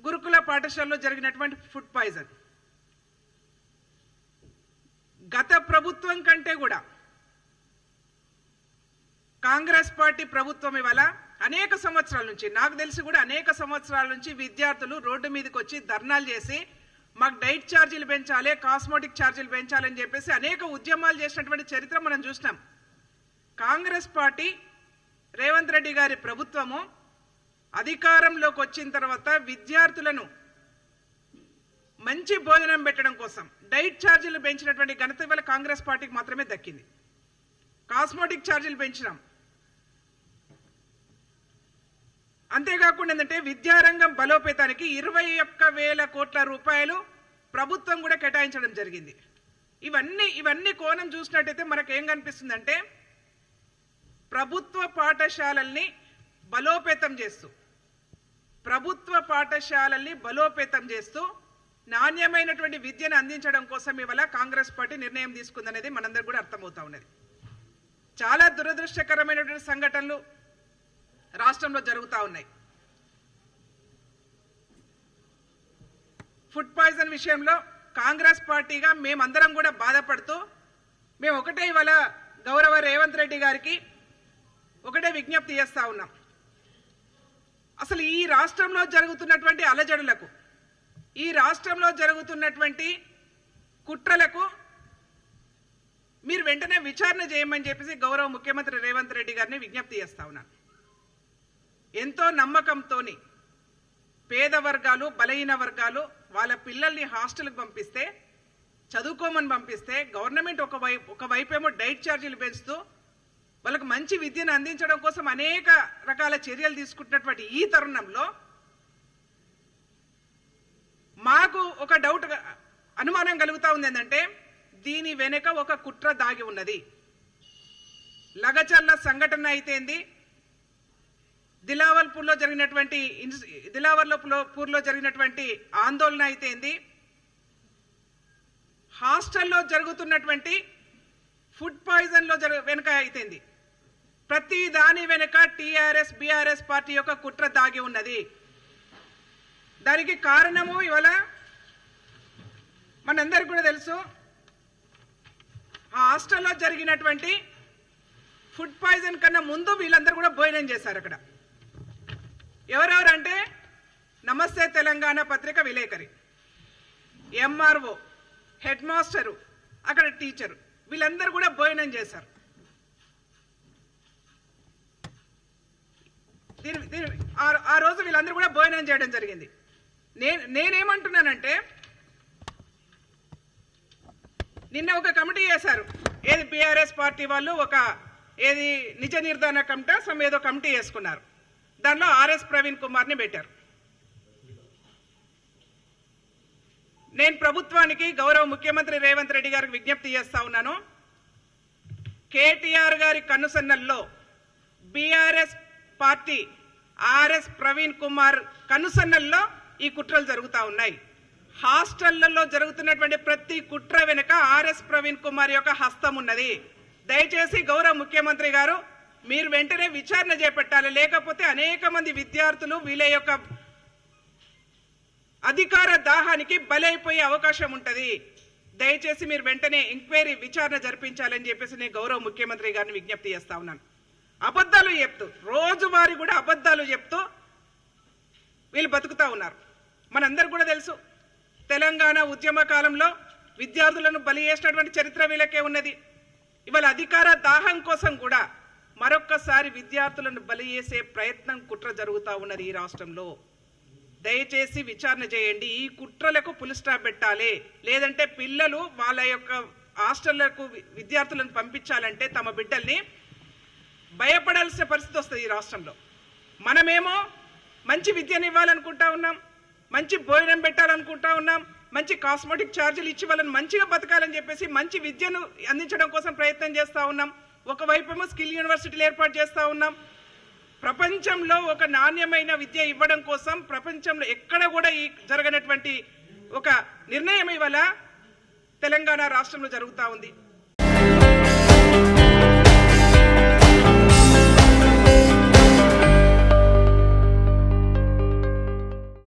గురుకుల పాఠశాలలో జరిగినటువంటి ఫుడ్ పాయిజన్ గత ప్రభుత్వం కంటే కూడా కాంగ్రెస్ పార్టీ ప్రభుత్వం ఇవాళ అనేక సంవత్సరాల నుంచి, నాకు తెలిసి కూడా అనేక సంవత్సరాల నుంచి విద్యార్థులు రోడ్డు మీదకి వచ్చి ధర్నాలు చేసి మాకు డైట్ ఛార్జీలు పెంచాలి, కాస్మెటిక్ ఛార్జీలు పెంచాలని చెప్పేసి అనేక ఉద్యమాలు చేసినటువంటి చరిత్ర మనం చూసినాం. కాంగ్రెస్ పార్టీ రేవంత్ రెడ్డి గారి ప్రభుత్వము అధికారంలోకి వచ్చిన తర్వాత విద్యార్థులను మంచి భోజనం పెట్టడం కోసం డైట్ ఛార్జీలు పెంచినటువంటి ఘనత ఇవాళ కాంగ్రెస్ పార్టీకి మాత్రమే దక్కింది. కాస్మెటిక్ ఛార్జీలు పెంచినాం. అంతేకాకుండా ఏంటంటే విద్యారంగం బలోపేతానికి 21,000 కోట్ల రూపాయలు ప్రభుత్వం కూడా కేటాయించడం జరిగింది. ఇవన్నీ కోణం చూసినట్టయితే మనకేం కనిపిస్తుందంటే ప్రభుత్వ పాఠశాలల్ని బలోపేతం చేస్తూ నాణ్యమైనటువంటి విద్యను అందించడం కోసం ఇవాళ కాంగ్రెస్ పార్టీ నిర్ణయం తీసుకుందనేది మనందరికీ కూడా అర్థమవుతా ఉన్నది. చాలా దురదృష్టకరమైనటువంటి సంఘటనలు రాష్ట్రంలో జరుగుతూ ఉన్నాయి. ఫుడ్ పాయిజన్ విషయంలో కాంగ్రెస్ పార్టీగా మేమందరం కూడా బాధపడుతూ మేము ఒకటే ఇవాళ గౌరవ రేవంత్ రెడ్డి గారికి ఒకటే విజ్ఞప్తి చేస్తా ఉన్నాం. అసలు ఈ రాష్ట్రంలో జరుగుతున్నటువంటి అలజడులకు, ఈ రాష్ట్రంలో జరుగుతున్నటువంటి కుట్రలకు మీరు వెంటనే విచారణ చేయమని చెప్పేసి గౌరవ ముఖ్యమంత్రి రేవంత్ రెడ్డి గారిని విజ్ఞప్తి చేస్తా ఉన్నాను. ఎంతో నమ్మకంతో పేద వర్గాలు, బలహీన వర్గాలు వాళ్ళ పిల్లల్ని హాస్టల్కి పంపిస్తే, చదువుకోమని పంపిస్తే గవర్నమెంట్ ఒకవైపేమో డైట్ ఛార్జీలు పెంచుతూ వాళ్ళకు మంచి విద్యను అందించడం కోసం అనేక రకాల చర్యలు తీసుకుంటున్నటువంటి ఈ తరుణంలో మాకు ఒక డౌట్, అనుమానం కలుగుతా ఉంది. ఏంటంటే దీని వెనుక ఒక కుట్ర దాగి ఉన్నది. లగచర్ల సంఘటన అయితేంది, దిలావర్పూర్లో జరిగినటువంటి ఆందోళన అయితేంది, హాస్టల్లో జరుగుతున్నటువంటి ఫుడ్ పాయిజన్లో వెనుక అయితేంది, ప్రతి దాని వెనుక టీఆర్ఎస్ బీఆర్ఎస్ పార్టీ యొక్క కుట్ర దాగి ఉన్నది. దానికి కారణము ఇవాళ మనందరికీ కూడా తెలుసు. ఆ హాస్టల్లో జరిగినటువంటి ఫుడ్ పాయిజన్ కన్నా ముందు వీళ్ళందరూ కూడా భోజనం చేశారు అక్కడ. ఎవరెవరంటే నమస్తే తెలంగాణ పత్రిక విలేకరి, ఎంఆర్ఓ, హెడ్ మాస్టరు, అక్కడ టీచరు, వీళ్ళందరూ కూడా భోజనం చేశారు. ఆ రోజు వీళ్ళందరూ కూడా భోజనం చేయడం జరిగింది. నేనేమంటున్నానంటే నిన్న ఒక కమిటీ చేశారు, ఏది బీఆర్ఎస్ పార్టీ వాళ్ళు ఏది నిజ నిర్ధారణ కమిటీ ఏదో కమిటీ వేసుకున్నారు. దానిలో ఆర్ఎస్ ప్రవీణ్ కుమార్ని పెట్టారు. నేను ప్రభుత్వానికి, గౌరవ ముఖ్యమంత్రి రేవంత్ రెడ్డి గారికి విజ్ఞప్తి చేస్తా ఉన్నాను. కేటీఆర్ గారి కనుసన్నల్లో బీఆర్ఎస్ పార్టీ ఆర్ఎస్ ప్రవీణ్ కుమార్ కనుసన్నల్లో ఈ కుట్రలు జరుగుతూ ఉన్నాయి. హాస్టళ్లలో జరుగుతున్నటువంటి ప్రతి కుట్ర వెనుక ఆర్ఎస్ ప్రవీణ్ కుమార్ యొక్క హస్తం ఉన్నది. దయచేసి గౌరవ ముఖ్యమంత్రి గారు మీరు వెంటనే విచారణ చేపట్టాలి. లేకపోతే అనేక మంది విద్యార్థులు వీళ్ళ యొక్క అధికార దాహానికి బలైపోయే అవకాశం ఉంటుంది. దయచేసి మీరు వెంటనే ఎంక్వైరీ విచారణ జరిపించాలని చెప్పేసి నేను గౌరవ ముఖ్యమంత్రి గారిని విజ్ఞప్తి చేస్తా ఉన్నాను. అబద్ధాలు చెప్తూ, రోజువారీ కూడా అబద్ధాలు చెప్తూ వీళ్ళు బతుకుతా ఉన్నారు. మనందరూ కూడా తెలుసు, తెలంగాణ ఉద్యమ కాలంలో విద్యార్థులను బలి చేసినటువంటి చరిత్ర వీళ్ళకే ఉన్నది. ఇవాళ అధికార దాహం కోసం కూడా మరొక్కసారి విద్యార్థులను బలి చేసే ప్రయత్నం, కుట్ర జరుగుతూ ఉన్నది ఈ రాష్ట్రంలో. దయచేసి విచారణ చేయండి. ఈ కుట్రలకు పులి స్టాప్ పెట్టాలి. లేదంటే పిల్లలు వాళ్ళ యొక్క హాస్టళ్లకు విద్యార్థులను పంపించాలంటే తమ బిడ్డల్ని భయపడాల్సిన పరిస్థితి వస్తుంది ఈ రాష్ట్రంలో. మనమేమో మంచి విద్యను ఇవ్వాలనుకుంటా ఉన్నాం, మంచి భోజనం పెట్టాలనుకుంటా ఉన్నాం, మంచి కాస్మెటిక్ ఛార్జీలు ఇచ్చి వాళ్ళని మంచిగా బతకాలని చెప్పేసి మంచి విద్యను అందించడం కోసం ప్రయత్నం చేస్తూ ఉన్నాం. ఒకవైపేమో స్కిల్ యూనివర్సిటీలు ఏర్పాటు చేస్తూ ఉన్నాం. ప్రపంచంలో ఒక నాణ్యమైన విద్య ఇవ్వడం కోసం ప్రపంచంలో ఎక్కడ కూడా జరగనటువంటి ఒక నిర్ణయం ఇవాళ తెలంగాణ రాష్ట్రంలో జరుగుతూ ఉంది.